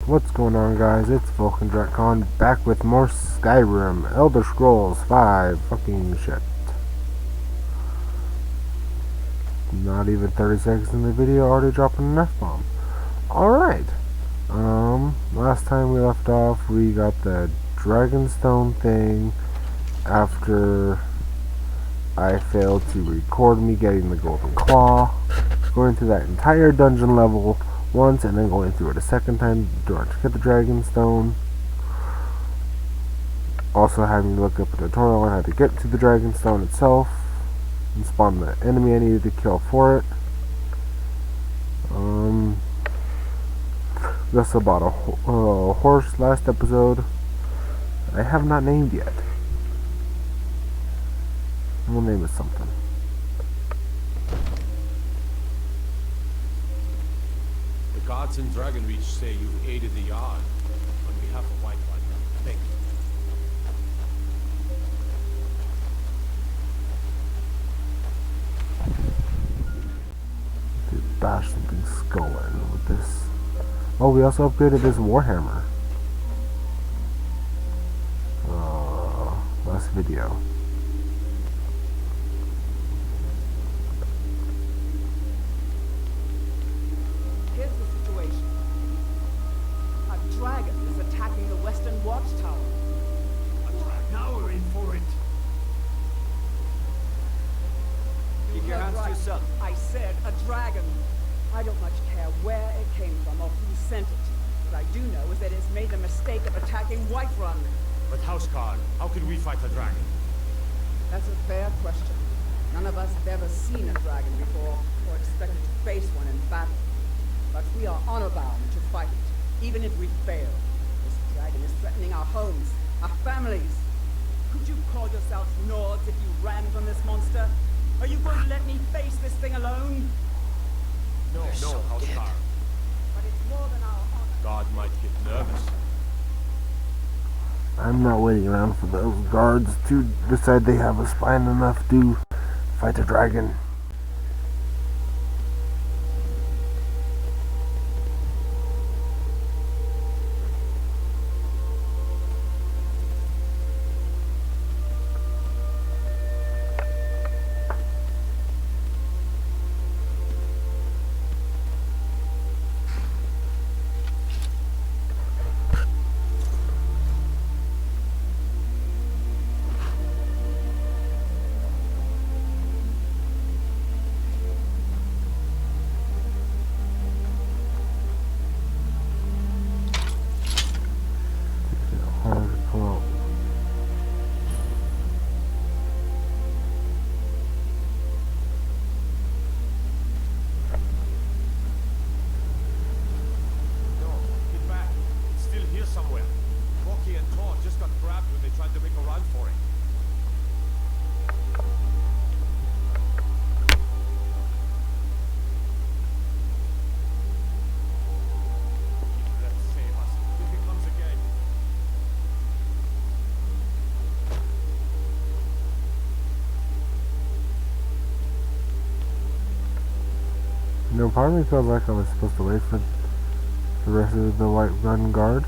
What's going on, guys? It's VulcanDrakCon back with more Skyrim, Elder Scrolls 5. Fucking shit. Not even 30 seconds in the video, already dropping an F-bomb. Alright. Last time we left off, we got the Dragonstone thing after I failed to record me getting the Golden Claw, going through that entire dungeon level once and then going through it a second time to get the Dragonstone. Also having to look up a tutorial on how to get to the Dragonstone itself and spawn the enemy I needed to kill for it. We also bought a horse last episode I have not named yet. We'll name it something. The gods in Dragonreach say you've aided the Yard on behalf of White One. Thank you. To bash something's skull in with this. Oh, we also upgraded this Warhammer. Last video. Here's the situation. A dragon is attacking the western watchtower. Now we're in for it. Keep your hands to yourself. I said a dragon. I don't much care where it came from or who sent it. What I do know is that it's made the mistake of attacking Whiterun. But Houseguard, how could we fight a dragon? That's a fair question. None of us have ever seen a dragon before, or expected to face one in battle. But we are honor-bound to fight it, even if we fail. This dragon is threatening our homes, our families. Could you call yourselves Nords if you ran from this monster? Are you going to let me face this thing alone? No, Houseguard. But it's more than our honor. God might get nervous. I'm not waiting around for those guards to decide they have a spine enough to fight a dragon. No, part of me feels like I was supposed to wait for the rest of the Whiterun guard.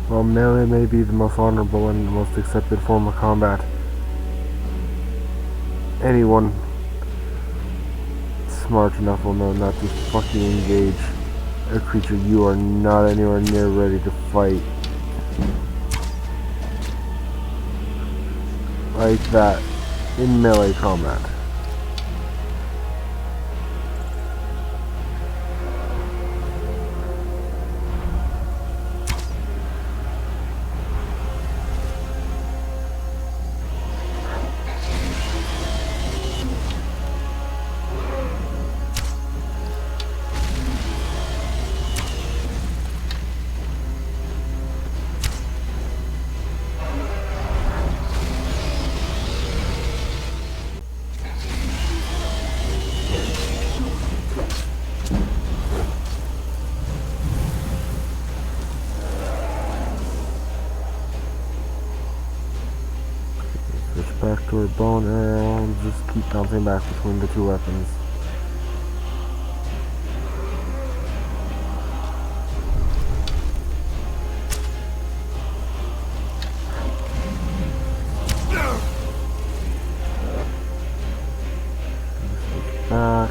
While melee may be the most honorable and the most accepted form of combat, anyone smart enough will know not to fucking engage a creature you are not anywhere near ready to fight. Like that in melee combat. Back to her bow and arrow and just keep bouncing back between the two weapons. Back.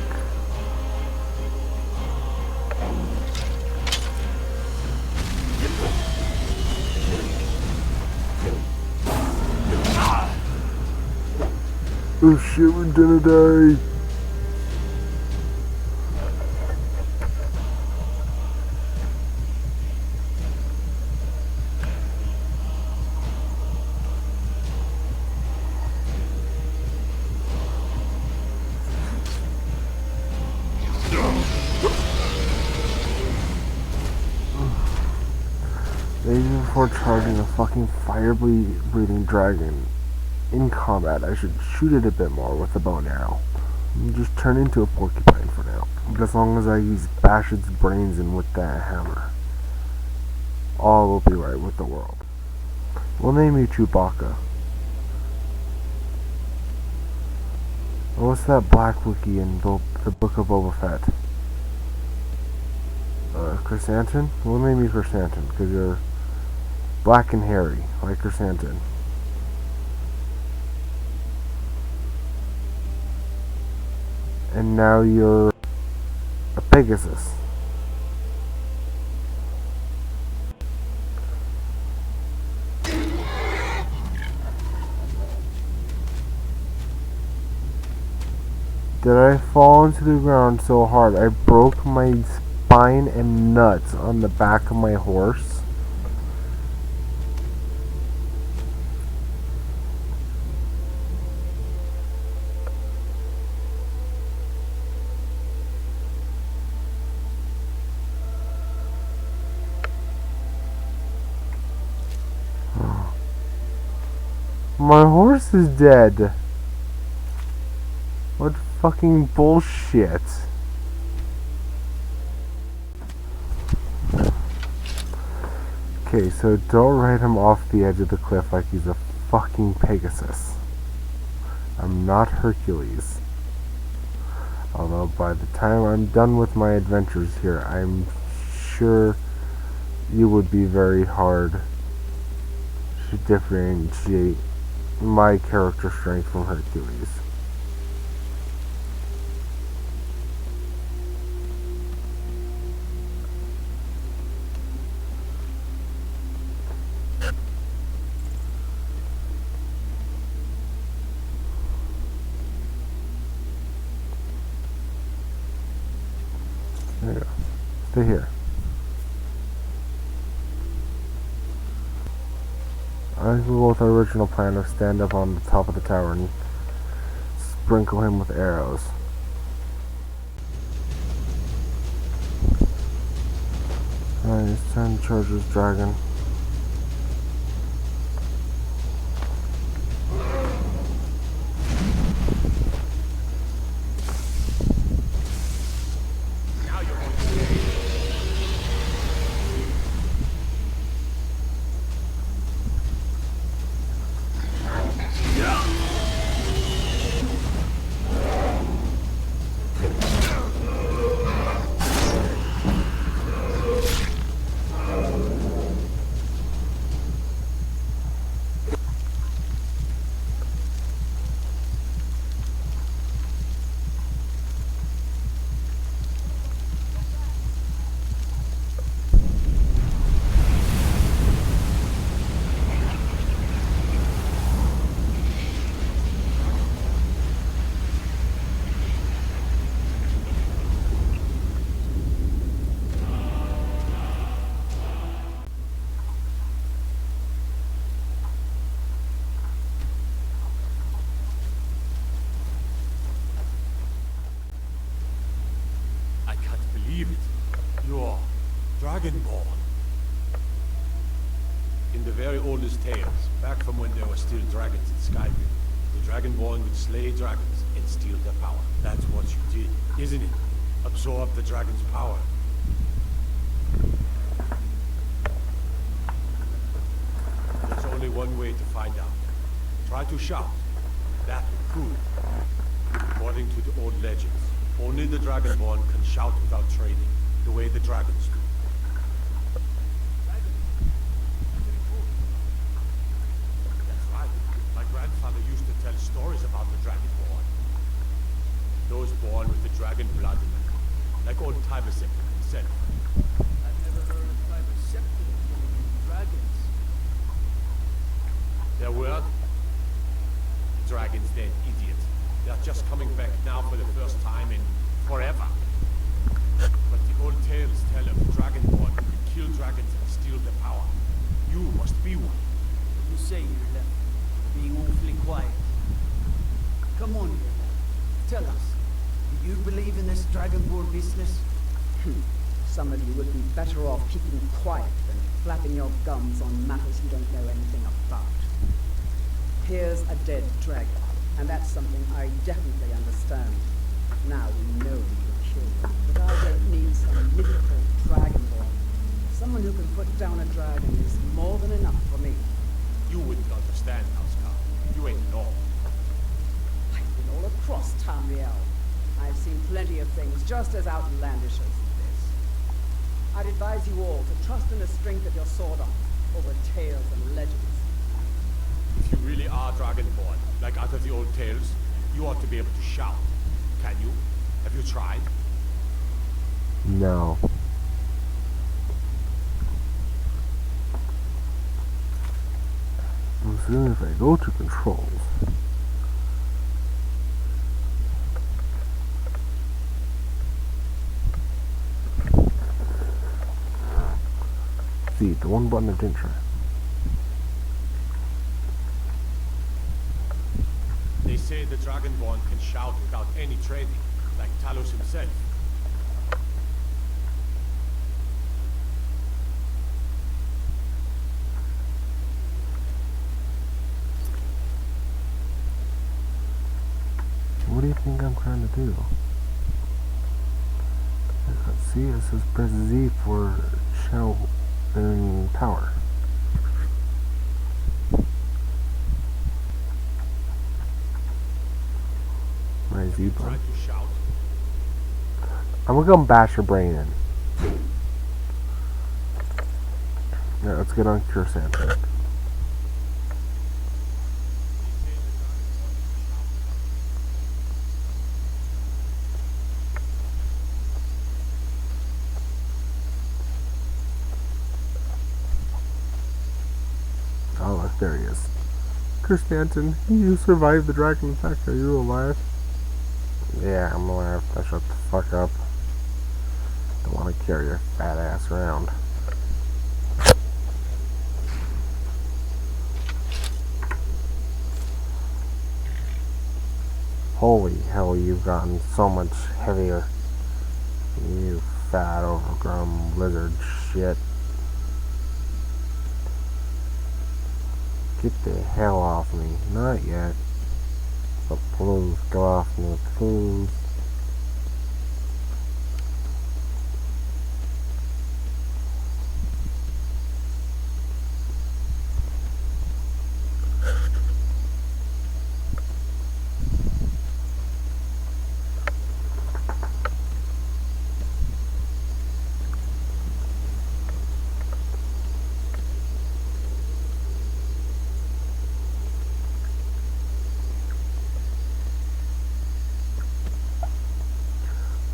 Oh shit, we're gonna die. Even before charging a fucking fire-breathing dragon in combat, I should shoot it a bit more with the bow and arrow. And just turn into a porcupine for now. But as long as I bash its brains in with that hammer, all will be right with the world. We'll name you Chewbacca. What's that black wiki in the Book of Boba Fett? Chrysanthemum? We'll name you Chrysanthemum, because you're black and hairy, like Chrysanthemum. And now you're a Pegasus. Did I fall into the ground so hard I broke my spine and nuts on the back of my horse? My horse is dead. What fucking bullshit. Okay, so don't ride him off the edge of the cliff like he's a fucking Pegasus. I'm not Hercules. Although by the time I'm done with my adventures here, I'm sure you would be very hard to differentiate my character strength from Hercules. There you go. Stay here. I think we'll go with our original plan of stand up on the top of the tower and sprinkle him with arrows. Alright, it's time to charge this dragon. You're Dragonborn. In the very oldest tales, back from when there were still dragons in Skyrim, the Dragonborn would slay dragons and steal their power. That's what you did, isn't it? Absorb the dragon's power. There's only one way to find out. Try to shout, That would prove it. According to the old legends, only the Dragonborn can shout without training, the way the dragons do. That's right. My grandfather used to tell stories about the Dragonborn. Those born with the dragon blood in them, like old Tybesep himself. I've never heard of Tybesep killing dragons. There were dragons dead, idiot. They're just coming back now for the first time in forever. But the old tales tell of Dragonborn who can kill dragons and steal their power. You must be one. You say you're left, being awfully quiet. Come on, here. Tell us, do you believe in this Dragonborn business? Some of you would be better off keeping quiet than flapping your gums on matters you don't know anything about. Here's a dead dragon, and that's something I definitely understand. Now we know you were killed, but I don't need some mythical dragonborn. Someone who can put down a dragon is more than enough for me. You wouldn't understand, Oscar. You ain't normal. I've been all across Tamriel. I've seen plenty of things just as outlandish as this. I'd advise you all to trust in the strength of your sword arm over tales and legends. If you really are Dragonborn, like out of the old tales, you ought to be able to shout. Can you? Have you tried? No. As soon as I go to controls. See, the one button I didn't try. They say the Dragonborn can shout without any training, like Talos himself. What do you think I'm trying to do? See, it says press Z for shout and power. My Z Try button. to shout. I'm gonna go bash your brain in. Yeah, let's get on Cure Santa. Oh, look, there he is. Stanton, you survived the dragon attack. Are you alive? Yeah, I'm alive. Now shut the fuck up. Don't want to carry your fat ass around. Holy hell, you've gotten so much heavier. You fat, overgrown lizard shit. Get the hell off me. Not yet. But please, go off me, please.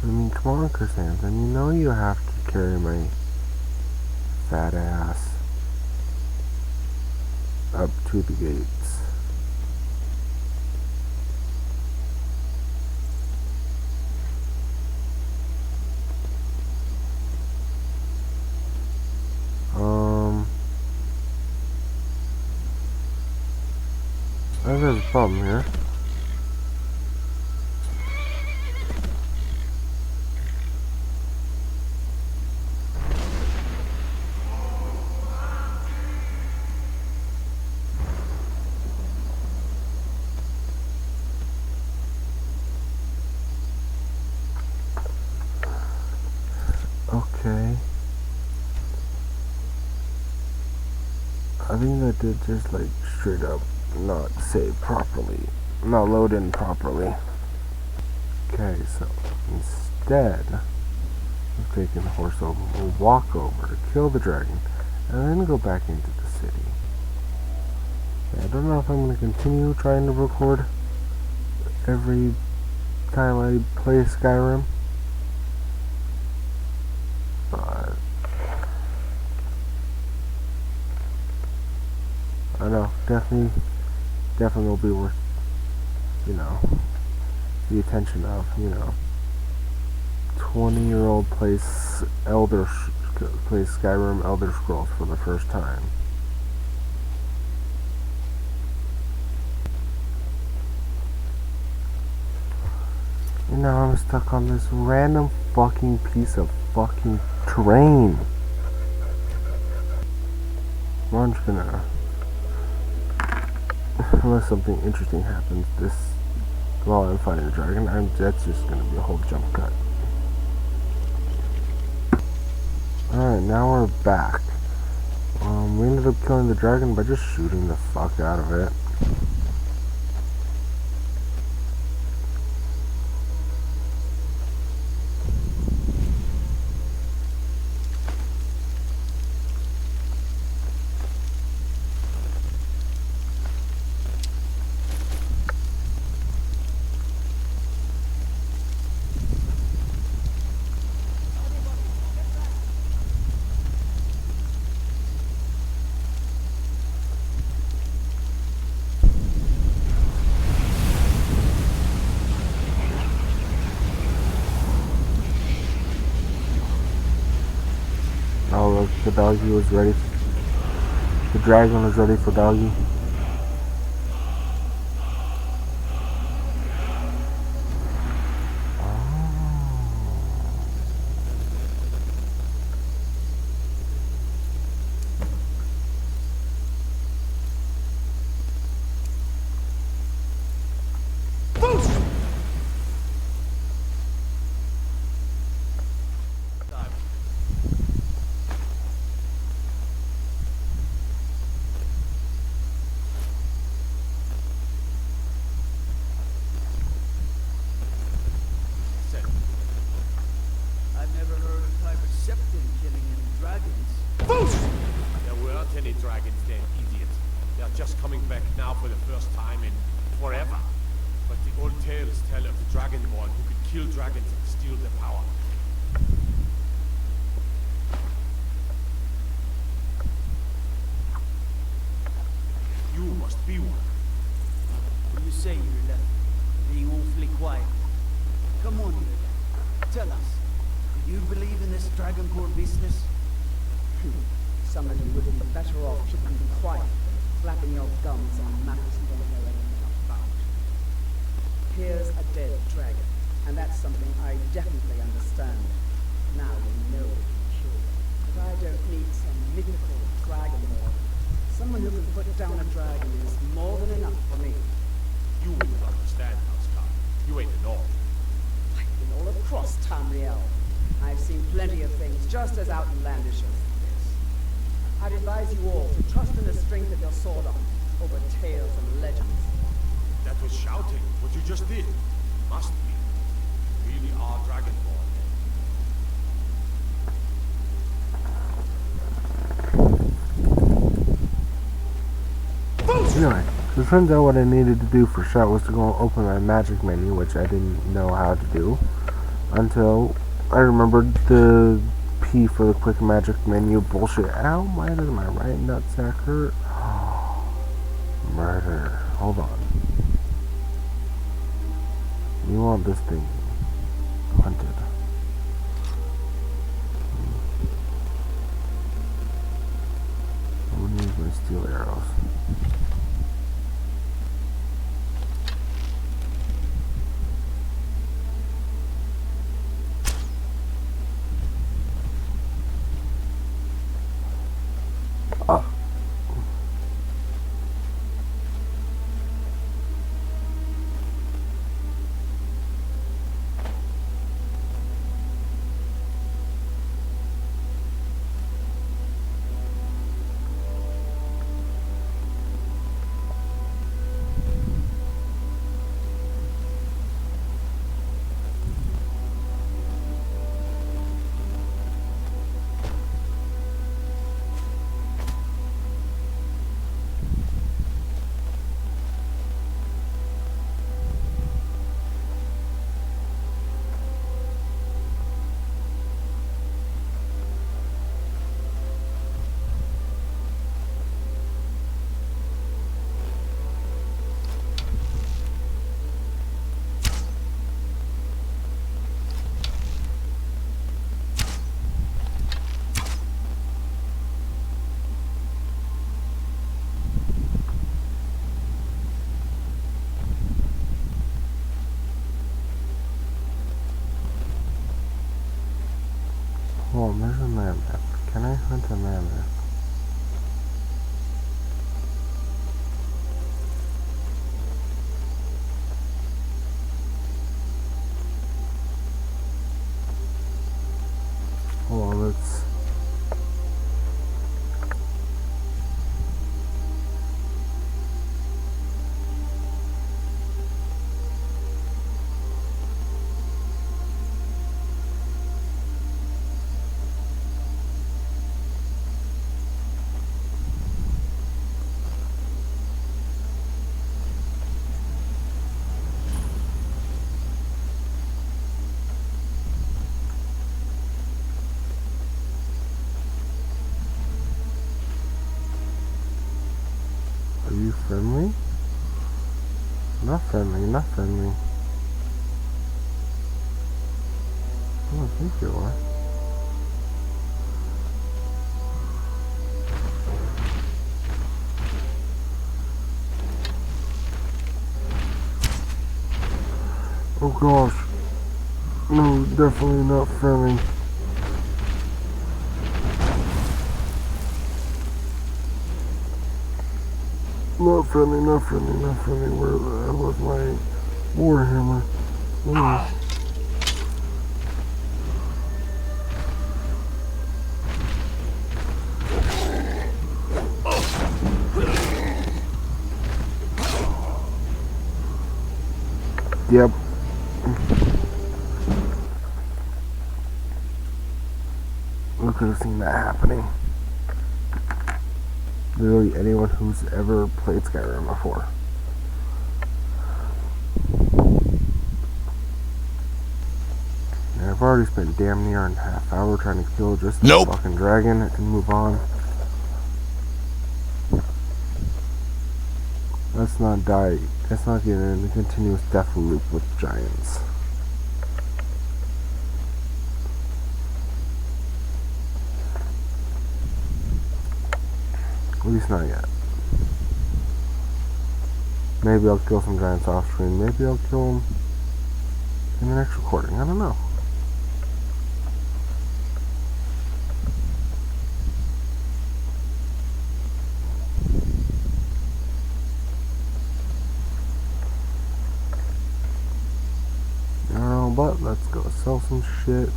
I mean, come on, Chrysanthemum, you know you have to carry my fat ass up to the gates. There's a problem here. Okay. I think that did just like straight up not save properly. not load in properly. Okay, so instead of taking the horse over, we'll walk over, kill the dragon, and then go back into the city. I don't know if I'm going to continue trying to record every time I play Skyrim, but I know, definitely will be worth, the attention of, 20-year-old plays Skyrim Elder Scrolls for the first time. And now I'm stuck on this random fucking piece of fucking terrain. Well, I'm just gonna, unless something interesting happens while I'm fighting the dragon, that's just gonna be a whole jump cut. Alright, now we're back. We ended up killing the dragon by just shooting the fuck out of it. Oh, look, the doggy was ready. The dragon was ready for doggy. There weren't any dragons then, idiot. They're just coming back now for the first time in forever. But the old tales tell of the Dragonborn who could kill dragons and steal their power. You must be one. When you say you're left, being awfully quiet. Come on, you tell us. Do you believe in this Dragonborn business? Some of you would be better off keeping quiet, flapping your gums on matters you don't know anything about. Here's a dead dragon, and that's something I definitely understand. Now you know it can kill. But I don't need some mythical dragon lord. Someone who can put down a dragon is more than enough for me. You wouldn't understand, Huskar. You ain't an orc. I've been all across Tamriel. I've seen plenty of things just as outlandish as this. I'd advise you all to trust in the strength of your sword arm over tales and legends. That was shouting, what you just did. Must be. You really are Dragonborn. Anyway, so it turns out what I needed to do for shot was to go open my magic menu, which I didn't know how to do until I remembered the P for the quick magic menu bullshit. Ow, why does my right nutsack hurt? Murder. Hold on. You want this thing hunted. I'm gonna use my steel arrows. Oh, there's a mammoth. Can I hunt a mammoth? Hold on, let's... Are you friendly? Not friendly, not friendly. I don't think you are. Oh gosh. No, definitely not friendly. Not friendly, not friendly, not friendly. Where the hell was my warhammer? Yep. We could have seen that happening. Literally anyone who's ever played Skyrim before. And I've already spent damn near a half hour trying to kill just the fucking dragon and move on. Let's not die. Let's not get in a continuous death loop with giants. At least not yet. Maybe I'll kill some giants off screen. Maybe I'll kill them in the next recording. I don't know. But let's go sell some shit.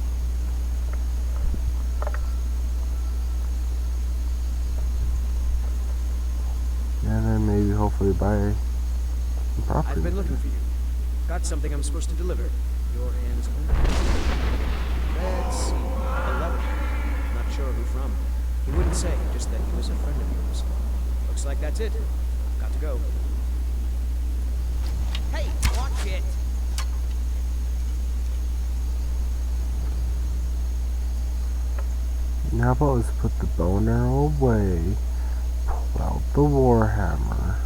And then maybe hopefully buy some property. I've been looking for you. Got something I'm supposed to deliver. Your hands on. Let's see. A letter. Not sure who from. He wouldn't say, just that he was a friend of yours. Looks like that's it. Got to go. Hey, watch it! Now about let's put the bow and arrow away, pull out the warhammer.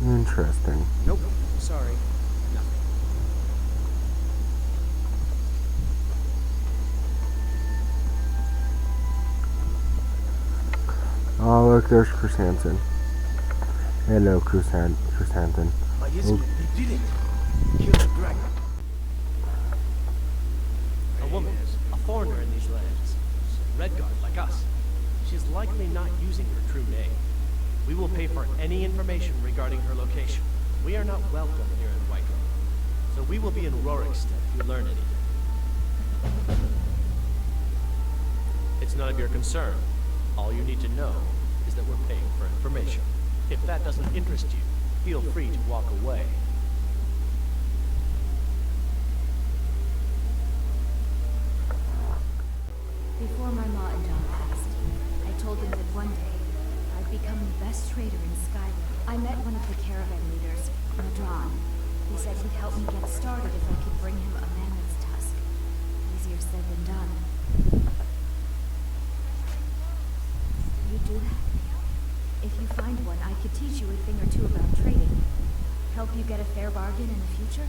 Interesting. Nope. Sorry. Nothing. Oh, look, there's Chris Hansen. Hello, Chris Hansen. My Israel, they did it. Kill the dragon. A woman, a foreigner in these lands. Redguard, like us. She's likely not using her true name. We will pay for any information regarding her location. We are not welcome here in Whiterun. So we will be in Rorikstead if you learn anything. It's none of your concern. All you need to know is that we're paying for information. If that doesn't interest you, feel free to walk away. Before my ma and John passed, I told them that one day I'd become the best trader in Skyrim. I met one of the caravan leaders, Madron. He said he'd help me get started if I could bring him a mammoth's tusk. Easier said than done. You do that? If you find one, I could teach you a thing or two about trading. Help you get a fair bargain in the future?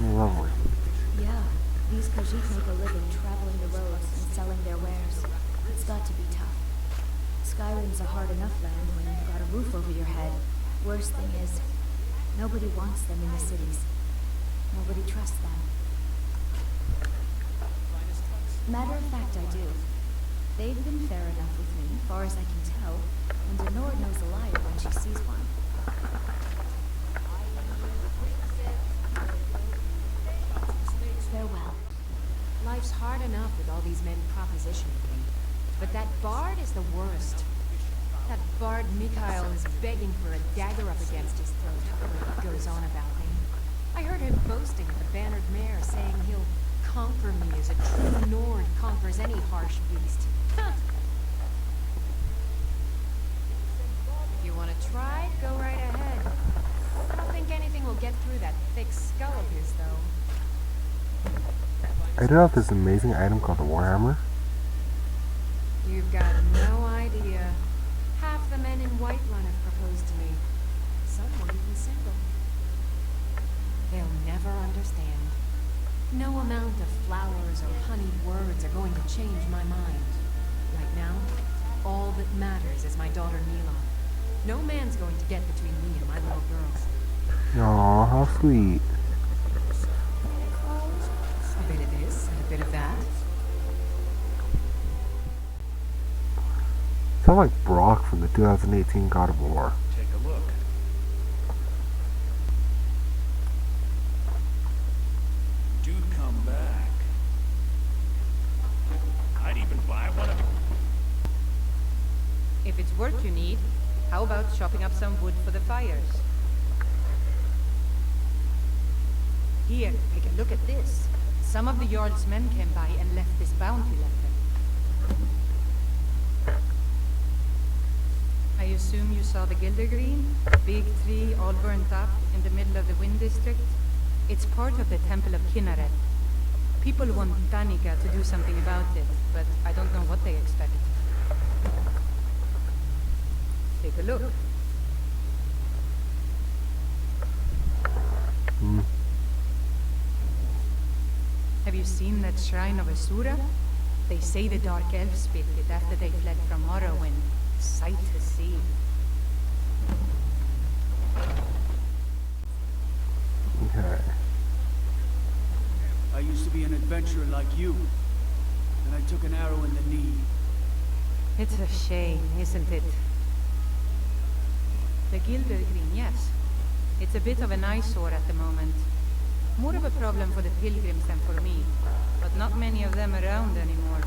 Lovely. Yeah, these Khajiit make a living traveling the roads and selling their wares. It's got to be tough. Skyrim's a hard enough land when you've got a roof over your head. Worst thing is, nobody wants them in the cities. Nobody trusts them. Matter of fact, I do. They've been fair enough with me, far as I can tell, and Denord knows a liar when she sees one. Farewell. Life's hard enough with all these men propositioning me. But that bard is the worst. That bard Mikhail is begging for a dagger up against his throat when he goes on about me. I heard him boasting at the bannered mare, saying he'll conquer me as a true Nord conquers any harsh beast. Huh. If you want to try, go right ahead. I don't think anything will get through that thick skull of his, though. I do have this amazing item called the Warhammer. You've got no idea. Half the men in Whiterun have proposed to me. Some were even single. They'll never understand. No amount of flowers or honeyed words are going to change my mind. Right now, all that matters is my daughter Mila. No man's going to get between me and my little girl. Aw, how sweet. A bit of this and a bit of that. Sound like Brock from the 2018 God of War. Take a look. Do come back. I'd even buy one of them. If it's work you need, how about chopping up some wood for the fires? Here, take a look at this. Some of the Jarl's men came by and left this bounty letter. I assume you saw the Gildergreen? Big tree all burnt up in the middle of the Wind District? It's part of the Temple of Kinneret. People want Danica to do something about it, but I don't know what they expect. Take a look. Have you seen that shrine of Asura? They say the Dark Elves built it after they fled from Morrowind. Sight to see. Okay. I used to be an adventurer like you, and I took an arrow in the knee. It's a shame, isn't it? The Gildergreen, yes. It's a bit of an eyesore at the moment. More of a problem for the pilgrims than for me, but not many of them around anymore.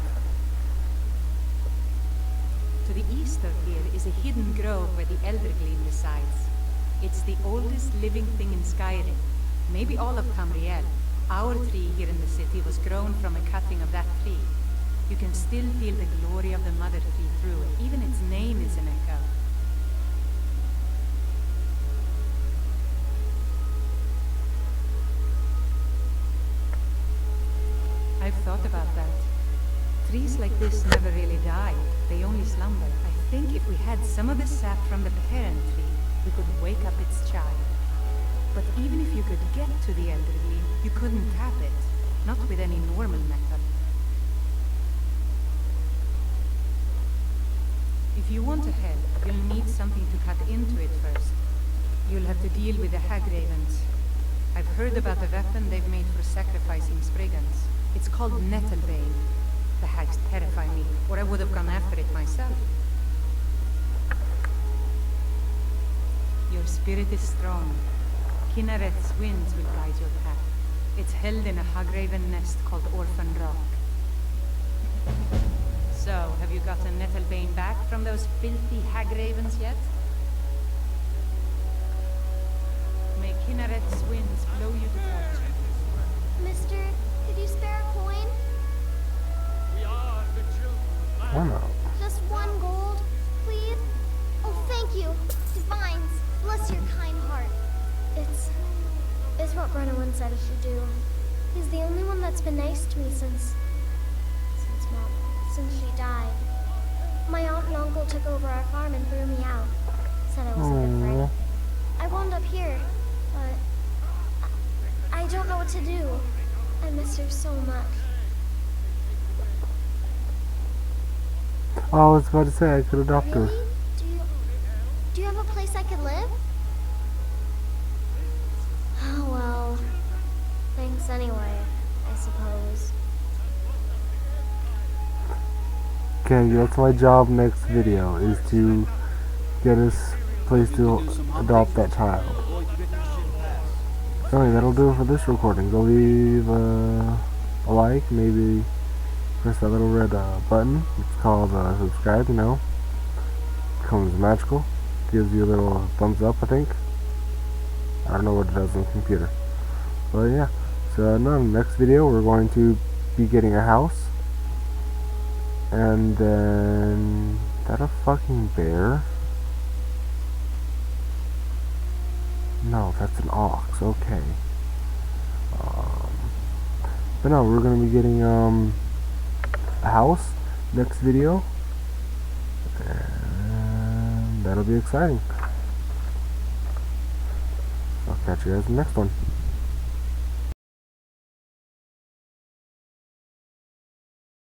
To the east of here is a hidden grove where the Eldergleam resides. It's the oldest living thing in Skyrim, maybe all of Tamriel. Our tree here in the city was grown from a cutting of that tree. You can still feel the glory of the mother tree through it. Even its name is an echo. I've thought about that. Trees like this never really die. They only slumber. I think if we had some of the sap from the parent tree, we could wake up its child. But even if you could get to the elderly, you couldn't tap it. Not with any normal method. If you want to help, you'll need something to cut into it first. You'll have to deal with the hag ravens. I've heard about the weapon they've made for sacrificing Spriggans. It's called Nettlebane. The hags terrify me, or I would have gone after it myself. Your spirit is strong. Kinnaret's winds will guide your path. It's held in a hagraven nest called Orphan Rock. So, have you gotten Nettlebane back from those filthy hag ravens yet? May Kinnaret's winds blow you to torture. Mister, could you spare a coin? Why not? Just 1 gold, please? Oh, thank you. Divines, bless your kind heart. It's what Brennan said I should do. He's the only one that's been nice to me since died. My aunt and uncle took over our farm and threw me out. Said I was a good Aww. friend. I wound up here, but I don't know what to do. I miss her so much. Oh, I was about to say I could adopt her. Really? Do you have a place I could live? Oh well. Thanks anyway, I suppose. Okay, that's my job next video, is to get us a place to adopt that child. So that'll do it for this recording. Go leave a like, maybe press that little red button. It's called subscribe, you know. Becomes magical. Gives you a little thumbs up, I think. I don't know what it does on the computer. But yeah. So in the next video we're going to be getting a house. And then... Is that a fucking bear? No, that's an ox. Okay. But no, we're gonna be getting a house next video, and that'll be exciting. I'll catch you guys in the next one.